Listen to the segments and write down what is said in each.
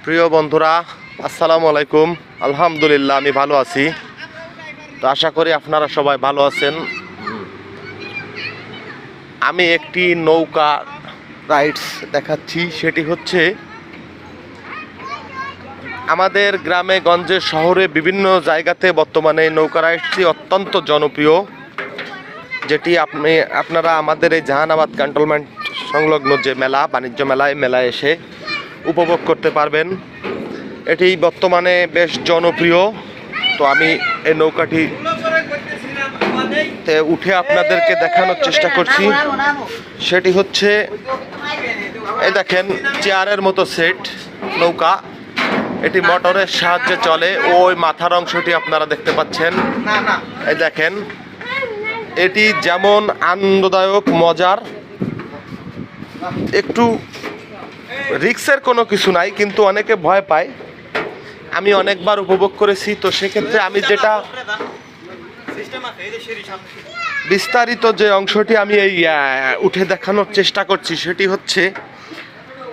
প্রিয় বন্ধুরা, আসসালামু আলাইকুম। আলহামদুলিল্লাহ আমি ভালো আছি। তো আশা করি আপনারা সবাই ভালো আছেন। আমি একটি নৌকা রাইডস দেখাচ্ছি। সেটি হচ্ছে আমাদের গ্রামে গঞ্জে শহরে বিভিন্ন জায়গাতে বর্তমানে নৌকা রাইডসটি অত্যন্ত জনপ্রিয়, যেটি আপনারা আমাদের এই জাহানাবাদ ক্যান্টনমেন্ট সংলগ্ন যে মেলা, বাণিজ্য মেলায় এসে উপভোগ করতে পারবেন। এটি বর্তমানে বেশ জনপ্রিয়। তো আমি এই নৌকাটিতে উঠে আপনাদেরকে দেখানোর চেষ্টা করছি। সেটি হচ্ছে এই দেখেন, চেয়ারের মতো সেট নৌকা। এটি মোটরের সাহায্যে চলে। ওই মাথার অংশটি আপনারা দেখতে পাচ্ছেন। এই দেখেন, এটি যেমন আনন্দদায়ক, মজার, একটু রিক্সের কোনো কিছু নাই, কিন্তু অনেকে ভয় পায়। আমি অনেকবার উপভোগ করেছি। তো সেক্ষেত্রে আমি যেটা বিস্তারিত যে অংশটি আমি এই উঠে দেখানোর চেষ্টা করছি, সেটি হচ্ছে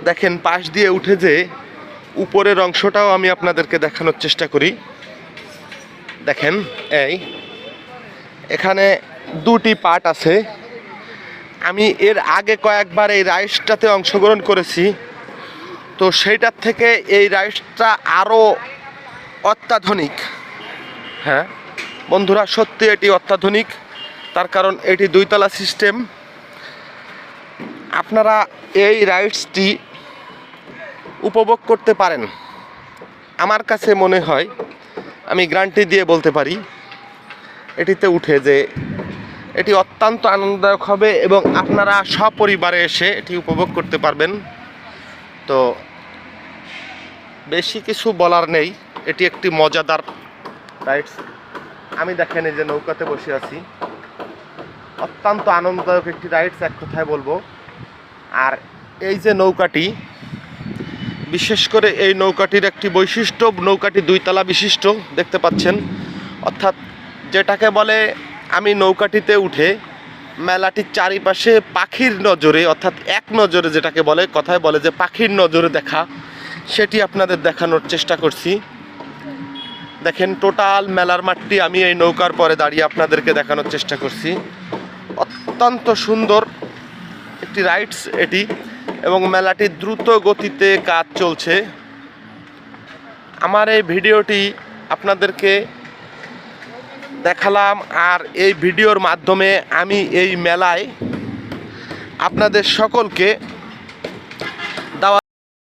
দেখেন, পাশ দিয়ে উঠে যে উপরের অংশটাও আমি আপনাদেরকে দেখানোর চেষ্টা করি। দেখেন, এখানে দুটি পার্ট আছে। আমি এর আগে কয়েকবার এই রাইডসটাতে অংশগ্রহণ করেছি। তো সেইটার থেকে এই রাইডসটা আরও অত্যাধুনিক। হ্যাঁ বন্ধুরা, সত্যি এটি অত্যাধুনিক। তার কারণ এটি দুইতলা সিস্টেম। আপনারা এই রাইডসটি উপভোগ করতে পারেন। আমার কাছে মনে হয়, আমি গ্যারান্টি দিয়ে বলতে পারি, এটিতে উঠে যে এটি অত্যন্ত আনন্দদায়ক হবে এবং আপনারা সপরিবারে এসে এটি উপভোগ করতে পারবেন। তো বেশি কিছু বলার নেই, এটি একটি মজাদার রাইডস। আমি দেখেন এই যে নৌকাতে বসে আছি, অত্যন্ত আনন্দদায়ক একটি রাইডস, এক কথায় বলবো। আর এই যে নৌকাটি, বিশেষ করে এই নৌকাটির একটি বৈশিষ্ট্য, নৌকাটি দুইতলা বিশিষ্ট, দেখতে পাচ্ছেন। অর্থাৎ যেটাকে বলে, আমি নৌকাটিতে উঠে মেলাটির চারিপাশে পাখির নজরে, অর্থাৎ এক নজরে যেটাকে বলে, কথায় বলে যে পাখির নজরে দেখা, সেটি আপনাদের দেখানোর চেষ্টা করছি। দেখেন, টোটাল মেলার মাঠটি আমি এই নৌকার পরে দাঁড়িয়ে আপনাদেরকে দেখানোর চেষ্টা করছি। অত্যন্ত সুন্দর একটি রাইডস এটি, এবং মেলাটি দ্রুত গতিতে কাজ চলছে। আমার এই ভিডিওটি আপনাদেরকে দেখালাম, আর এই ভিডিওর মাধ্যমে আমি এই মেলায় আপনাদের সকলকে